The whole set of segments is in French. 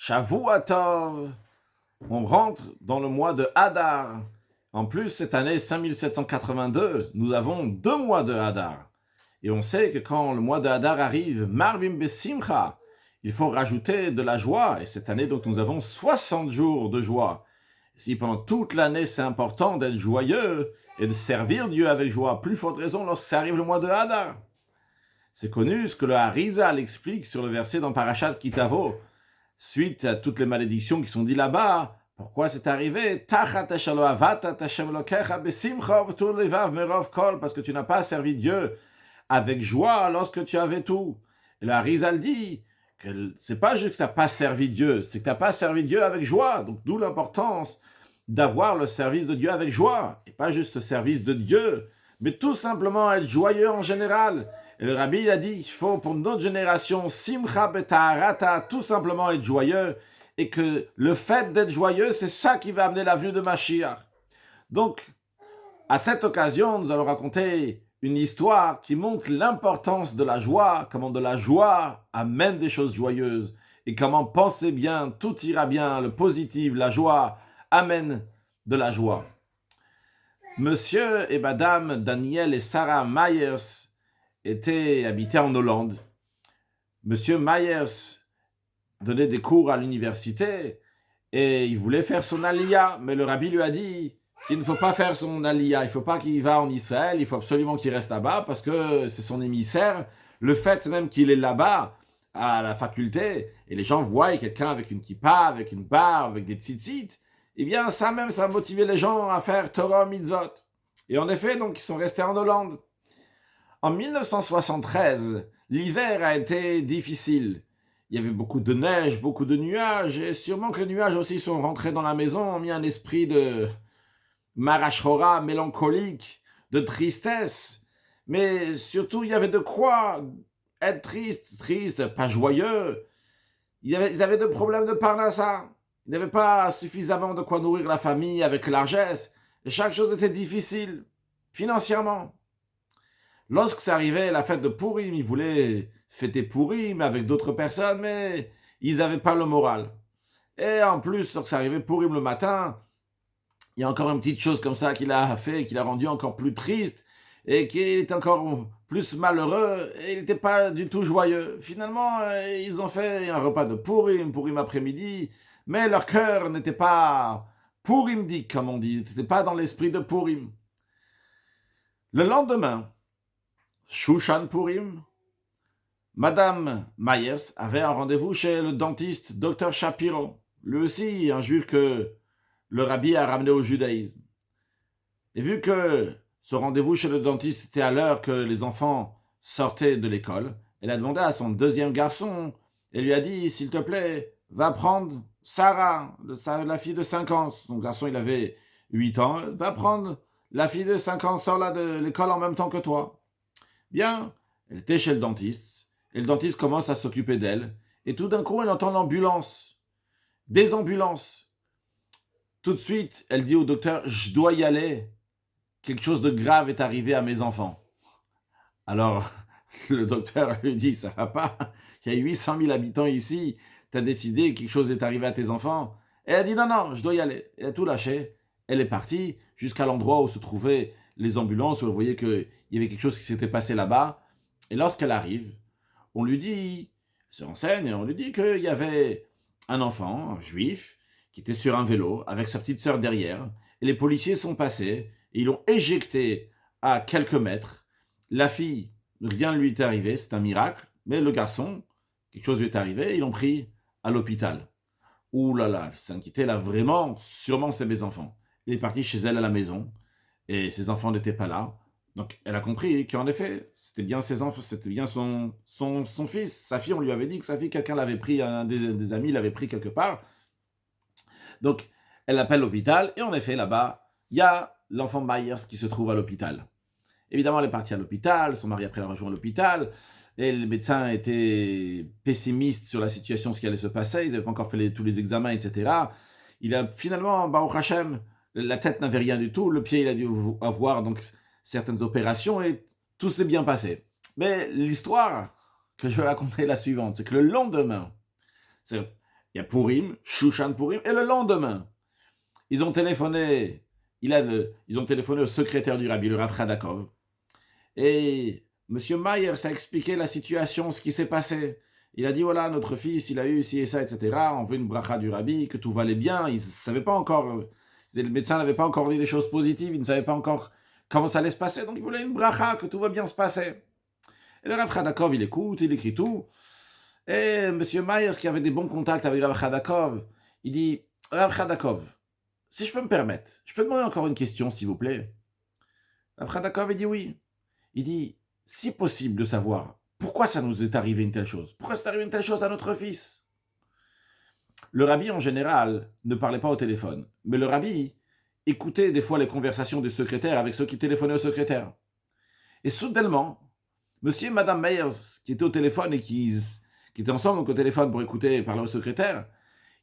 Shavuatov. On rentre dans le mois de Hadar. En plus, cette année 5782, nous avons 2 mois de Hadar. Et on sait que quand le mois de Hadar arrive, Marvim Besimcha, il faut rajouter de la joie. Et cette année, donc, nous avons 60 jours de joie. Si pendant toute l'année, c'est important d'être joyeux et de servir Dieu avec joie, plus forte raison lorsque ça arrive le mois de Hadar. C'est connu ce que le Harizal explique sur le verset dans Parashat Kitavo. Suite à toutes les malédictions qui sont dites là-bas, pourquoi c'est arrivé? Parce que tu n'as pas servi Dieu avec joie lorsque tu avais tout. Et le Harizal dit que c'est pas juste que tu n'as pas servi Dieu, c'est que tu n'as pas servi Dieu avec joie. Donc d'où l'importance d'avoir le service de Dieu avec joie. Et pas juste le service de Dieu, mais tout simplement être joyeux en général. Et le Rabbi il a dit qu'il faut pour notre génération simcha betaharata, tout simplement être joyeux, et que le fait d'être joyeux, c'est ça qui va amener la venue de Mashiach. Donc, à cette occasion, nous allons raconter une histoire qui montre l'importance de la joie, comment de la joie amène des choses joyeuses, et comment penser bien, tout ira bien, le positif, la joie amène de la joie. Monsieur et Madame Daniel et Sarah Myers habitait en Hollande. Monsieur Myers donnait des cours à l'université et il voulait faire son aliyah, mais le rabbi lui a dit qu'il ne faut pas faire son aliyah, il ne faut pas qu'il va en Israël, il faut absolument qu'il reste là-bas parce que c'est son émissaire. Le fait même qu'il est là-bas à la faculté et les gens voient quelqu'un avec une kippa, avec une barbe, avec des tzitzit, eh bien ça même, ça a motivé les gens à faire Torah Mitzvot. Et en effet, donc ils sont restés en Hollande. En 1973, l'hiver a été difficile. Il y avait beaucoup de neige, beaucoup de nuages, et sûrement que les nuages aussi sont rentrés dans la maison, ont mis un esprit de marachora mélancolique, de tristesse. Mais surtout, il y avait de quoi être triste, pas joyeux. Ils avaient des problèmes de parnassa. Ils n'avaient pas suffisamment de quoi nourrir la famille avec largesse. Et chaque chose était difficile, financièrement. Lorsque ça arrivait la fête de Purim, ils voulaient fêter Purim avec d'autres personnes, mais ils n'avaient pas le moral. Et en plus, lorsque ça arrivait Purim le matin, il y a encore une petite chose comme ça qu'il a fait, qu'il a rendu encore plus triste, et qu'il était encore plus malheureux, et il n'était pas du tout joyeux. Finalement, ils ont fait un repas de Purim après-midi, mais leur cœur n'était pas Purimdik, comme on dit, n'était pas dans l'esprit de Purim. Le lendemain, Shushan Purim, Madame Myers avait un rendez-vous chez le dentiste Dr Shapiro, lui aussi un juif que le rabbi a ramené au judaïsme. Et vu que ce rendez-vous chez le dentiste était à l'heure que les enfants sortaient de l'école, elle a demandé à son deuxième garçon, et lui a dit, s'il te plaît, va prendre Sarah, la fille de 5 ans. Son garçon, il avait 8 ans. Va prendre la fille de 5 ans, sort là de l'école en même temps que toi. Bien, elle était chez le dentiste, et le dentiste commence à s'occuper d'elle, et tout d'un coup, elle entend l'ambulance, des ambulances. Tout de suite, elle dit au docteur, je dois y aller, quelque chose de grave est arrivé à mes enfants. Alors, le docteur lui dit, ça va pas, il y a 800 000 habitants ici, tu as décidé que quelque chose est arrivé à tes enfants. Et elle a dit, non, je dois y aller. Elle a tout lâché, elle est partie jusqu'à l'endroit où se trouvaient les ambulances, où elle voyait qu'il y avait quelque chose qui s'était passé là-bas. Et lorsqu'elle arrive, on lui dit, elle se renseigne, et on lui dit qu'il y avait un enfant, un juif, qui était sur un vélo, avec sa petite sœur derrière, et les policiers sont passés, et ils l'ont éjecté à quelques mètres. La fille, rien ne lui est arrivé, c'est un miracle, mais le garçon, quelque chose lui est arrivé, ils l'ont pris à l'hôpital. Ouh là là, elle s'inquiétait là, vraiment, sûrement c'est mes enfants. Il est parti chez elle à la maison, et ses enfants n'étaient pas là. Donc elle a compris qu'en effet, c'était bien ses enfants, c'était bien son fils. Sa fille, on lui avait dit que sa fille, quelqu'un l'avait pris, un des amis l'avait pris quelque part. Donc elle appelle l'hôpital, et en effet, là-bas, il y a l'enfant Myers qui se trouve à l'hôpital. Évidemment, elle est partie à l'hôpital, son mari après l'a rejoint à l'hôpital, et le médecin était pessimiste sur la situation, ce qui allait se passer, ils n'avaient pas encore fait tous les examens, etc. Il a finalement, Baruch Hashem, la tête n'avait rien du tout, le pied, il a dû avoir donc certaines opérations, et tout s'est bien passé. Mais l'histoire que je vais raconter est la suivante, c'est que le lendemain, il y a Purim, Shushan Purim, et le lendemain, ils ont téléphoné, ils ont téléphoné au secrétaire du rabbi, le Rav Khadakov, et M. Myers a expliqué la situation, ce qui s'est passé. Il a dit, voilà, notre fils, il a eu ci et ça, etc. On veut une bracha du rabbi, que tout allait bien. Ils ne savaient pas encore, le médecin n'avait pas encore dit des choses positives, il ne savait pas encore comment ça allait se passer, donc il voulait une bracha, que tout va bien se passer. Et le Rav Khadakov, il écoute, il écrit tout. Et M. Myers, qui avait des bons contacts avec Rav Khadakov, il dit, Rav Khadakov, si je peux me permettre, je peux demander encore une question, s'il vous plaît. Rav Khadakov, il dit oui. Il dit, si possible de savoir, pourquoi ça nous est arrivé une telle chose? Pourquoi c'est arrivé une telle chose à notre fils? Le rabbi, en général, ne parlait pas au téléphone. Mais le rabbi écoutait des fois les conversations du secrétaire avec ceux qui téléphonaient au secrétaire. Et soudainement, monsieur et madame Meyers, qui étaient au téléphone et qui étaient ensemble donc au téléphone pour écouter et parler au secrétaire,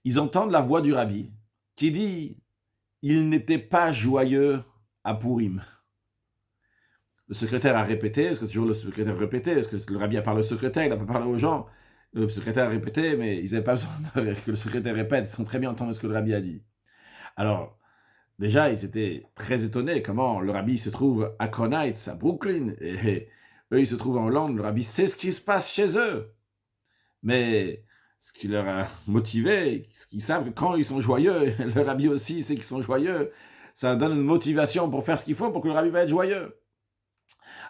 ils entendent la voix du rabbi qui dit « Il n'était pas joyeux à Purim ». Le secrétaire a répété, est-ce que toujours le secrétaire répétait, est-ce que le rabbi a parlé au secrétaire, il n'a pas parlé aux gens? Le secrétaire a répété, mais ils n'avaient pas besoin que le secrétaire répète, ils sont très bien entendus ce que le rabbi a dit. Alors, déjà, ils étaient très étonnés comment le rabbi se trouve à Crown Heights, à Brooklyn, et eux, ils se trouvent en Hollande, le rabbi sait ce qui se passe chez eux. Mais ce qui leur a motivé, ce qu'ils savent que quand ils sont joyeux, le rabbi aussi sait qu'ils sont joyeux, ça donne une motivation pour faire ce qu'il faut pour que le rabbi va être joyeux.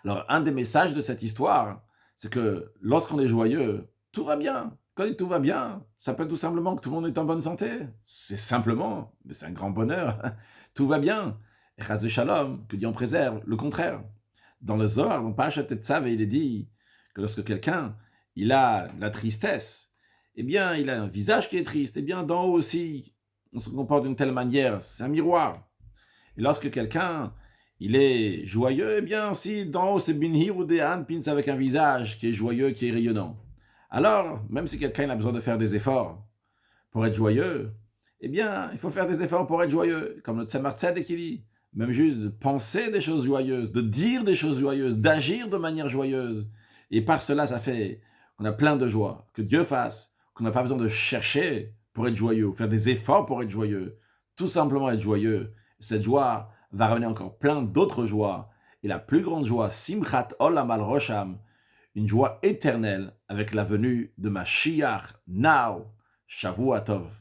Alors, un des messages de cette histoire, c'est que lorsqu'on est joyeux, tout va bien. Quand tout va bien, ça peut être tout simplement que tout le monde est en bonne santé. C'est simplement, mais c'est un grand bonheur. Tout va bien. Et Chas Shalom, que Dieu en préserve, le contraire. Dans le Zohar, dans Parashat Tetzav, il est dit que lorsque quelqu'un, il a la tristesse, eh bien, il a un visage qui est triste. Eh bien, d'en haut aussi, on se comporte d'une telle manière. C'est un miroir. Et lorsque quelqu'un, il est joyeux, eh bien, si d'en haut, c'est Binhir ou des Hanpins avec un visage qui est joyeux, qui est rayonnant. Alors, même si quelqu'un a besoin de faire des efforts pour être joyeux, eh bien, il faut faire des efforts pour être joyeux. Comme le Tzemar Tzedek qui dit, même juste de penser des choses joyeuses, de dire des choses joyeuses, d'agir de manière joyeuse. Et par cela, ça fait qu'on a plein de joie. Que Dieu fasse, qu'on n'a pas besoin de chercher pour être joyeux, ou faire des efforts pour être joyeux. Tout simplement être joyeux. Cette joie va ramener encore plein d'autres joies. Et la plus grande joie, Simchat Olam al Rosham, une joie éternelle avec la venue de Mashiach, now, Shavua Tov.